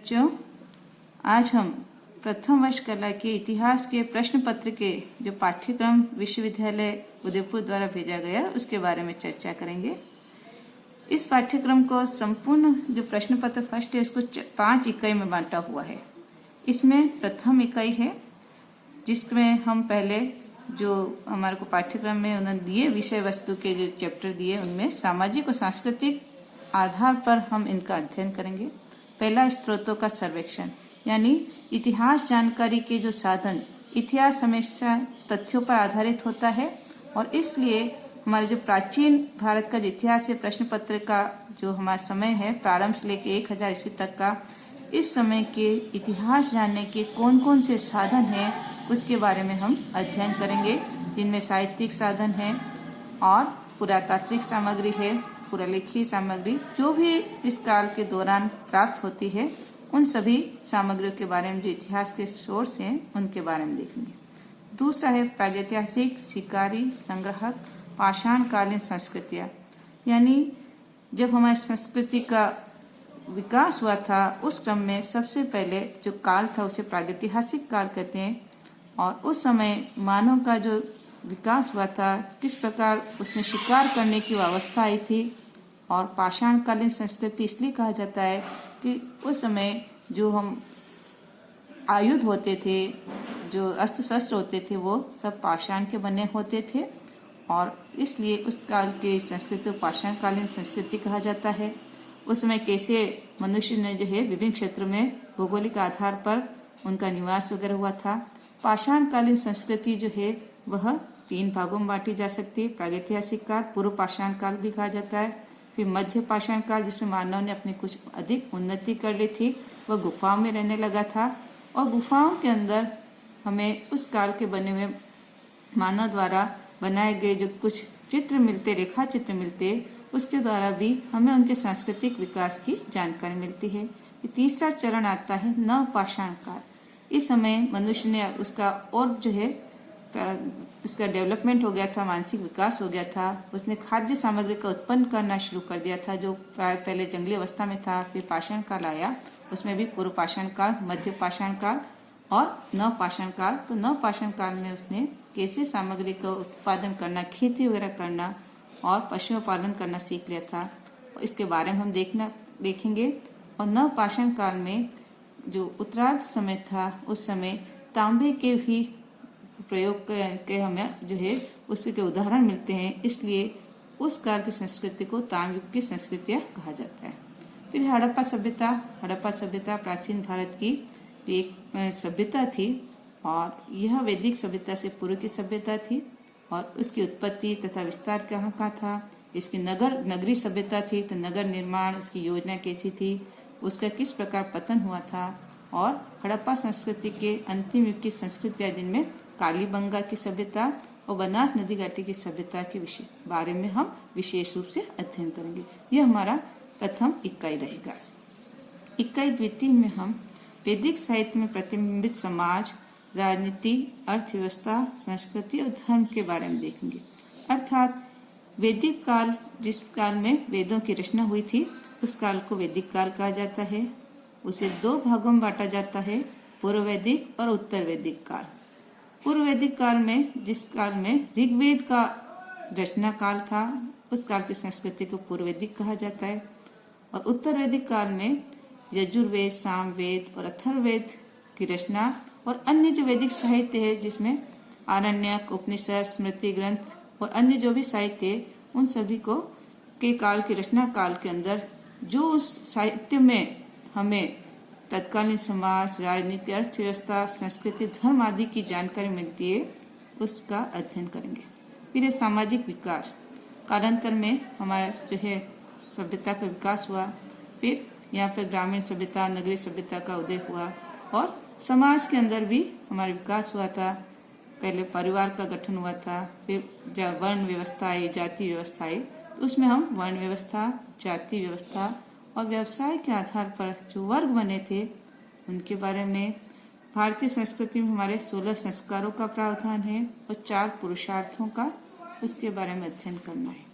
बच्चों, आज हम प्रथम वर्ष कला के इतिहास के प्रश्न पत्र के जो पाठ्यक्रम विश्वविद्यालय उदयपुर द्वारा भेजा गया उसके बारे में चर्चा करेंगे। इस पाठ्यक्रम को संपूर्ण जो प्रश्न पत्र फर्स्ट है उसको 5 इकाई में बांटा हुआ है। इसमें प्रथम इकाई है जिसमें हम पहले जो हमारे को पाठ्यक्रम में उन्होंने दिए विषय वस्तु के जो चैप्टर दिए उनमें सामाजिक और सांस्कृतिक आधार पर हम इनका अध्ययन करेंगे। पहला, स्रोतों का सर्वेक्षण, यानी इतिहास जानकारी के जो साधन। इतिहास हमेशा तथ्यों पर आधारित होता है और इसलिए हमारे जो प्राचीन भारत का जो इतिहास है, प्रश्न पत्र का जो हमारा समय है प्रारंभ से लेकर 1000 ईस्वी तक का, इस समय के इतिहास जानने के कौन कौन से साधन हैं उसके बारे में हम अध्ययन करेंगे, जिनमें साहित्यिक साधन है और पुरातात्विक सामग्री है, पुरालेखीय सामग्री जो भी इस काल के दौरान प्राप्त होती है, उन सभी सामग्रियों के बारे में जो इतिहास के सोर्स हैं उनके बारे में देखेंगे। दूसरा है प्रागैतिहासिक, शिकारी, संग्राहक, पाषाणकालीन संस्कृतियाँ, यानी जब हमारी संस्कृति का विकास हुआ था उस क्रम में सबसे पहले जो काल था उसे प्रागैतिहासिक काल कहते हैं और उस समय मानव का जो विकास हुआ था, किस प्रकार उसने शिकार करने की व्यवस्था आई थी। और पाषाणकालीन संस्कृति इसलिए कहा जाता है कि उस समय जो हम आयुध होते थे, जो अस्त्र शस्त्र होते थे, वो सब पाषाण के बने होते थे और इसलिए उस काल की संस्कृति को पाषाणकालीन संस्कृति कहा जाता है। उस समय कैसे मनुष्य ने जो है विभिन्न क्षेत्रों में भौगोलिक आधार पर उनका निवास वगैरह हुआ था। पाषाणकालीन संस्कृति जो है वह 3 भागों में बांटी जा सकती है। प्रागैतिहासिक काल, पूर्व पाषाण काल भी कहा जाता है, फिर मध्य पाषाण काल जिसमें मानव ने अपनी कुछ अधिक उन्नति कर ली थी, वह गुफाओं में रहने लगा था और गुफाओं के अंदर हमें उस काल के बने हुए मानव द्वारा बनाए गए जो कुछ चित्र मिलते, रेखा चित्र मिलते, उसके द्वारा भी हमें उनके सांस्कृतिक विकास की जानकारी मिलती है। तीसरा चरण आता है नवपाषाण काल। इस समय मनुष्य ने उसका और जो है उसका डेवलपमेंट हो गया था, मानसिक विकास हो गया था, उसने खाद्य सामग्री का उत्पन्न करना शुरू कर दिया था जो प्राय पहले जंगली अवस्था में था। फिर पाषाण काल आया, उसमें भी पूर्व पाषाण काल, मध्य पाषाण काल और नवपाषाण काल। तो नवपाषाण काल में उसने कैसे सामग्री का उत्पादन करना, खेती वगैरह करना और पशुओं पालन करना सीख लिया था, इसके बारे में हम देखेंगे। और नवपाषाण काल में जो उत्तरार्ध समय था उस समय तांबे के भी प्रयोग के हमें जो है उसके उदाहरण मिलते हैं, इसलिए उस काल की संस्कृति को तांबे की संस्कृतियाँ कहा जाता है। फिर हड़प्पा सभ्यता। हड़प्पा सभ्यता प्राचीन भारत की एक सभ्यता थी और यह वैदिक सभ्यता से पूर्व की सभ्यता थी और उसकी उत्पत्ति तथा विस्तार कहाँ का था। इसकी नगरी सभ्यता थी, तो नगर निर्माण, उसकी योजना कैसी थी, उसका किस प्रकार पतन हुआ था। और हड़प्पा संस्कृति के अंतिम युग की संस्कृतियाँ जिनमें कालीबंगा की सभ्यता और बनास नदी घाटी की सभ्यता के बारे में हम विशेष रूप से अध्ययन करेंगे। यह हमारा प्रथम इकाई रहेगा। इकाई द्वितीय में हम वैदिक साहित्य में प्रतिबिंबित समाज, राजनीति, अर्थव्यवस्था, संस्कृति और धर्म के बारे में देखेंगे। अर्थात वैदिक काल, जिस काल में वेदों की रचना हुई थी, उस काल को वैदिक काल कहा जाता है। उसे 2 भागों में बांटा जाता है, पूर्व वैदिक और उत्तर वैदिक काल। पूर्व वैदिक काल में, जिस काल में ऋग्वेद का रचना काल था, उस काल की संस्कृति को पूर्व वैदिक कहा जाता है। और उत्तर वैदिक काल में यजुर्वेद, सामवेद और अथर्ववेद की रचना और अन्य जो वैदिक साहित्य है जिसमें आरण्यक, उपनिषद, स्मृति ग्रंथ और अन्य जो भी साहित्य है, उन सभी को के काल की रचना काल के अंदर जो उस साहित्य में हमें तत्कालीन समाज, राजनीति, अर्थव्यवस्था, संस्कृति, धर्म आदि की जानकारी मिलती है, उसका अध्ययन करेंगे। फिर सामाजिक विकास। कालांतर में हमारा जो है सभ्यता का विकास हुआ, फिर यहाँ पर ग्रामीण सभ्यता, नगरीय सभ्यता का उदय हुआ और समाज के अंदर भी हमारा विकास हुआ था। पहले परिवार का गठन हुआ था, फिर जब वर्ण व्यवस्था आई, जाति व्यवस्था आई, उसमें हम वर्ण व्यवस्था, जाति व्यवस्था और व्यवसाय के आधार पर जो वर्ग बने थे उनके बारे में। भारतीय संस्कृति में हमारे 16 संस्कारों का प्रावधान है और 4 पुरुषार्थों का, उसके बारे में अध्ययन करना है।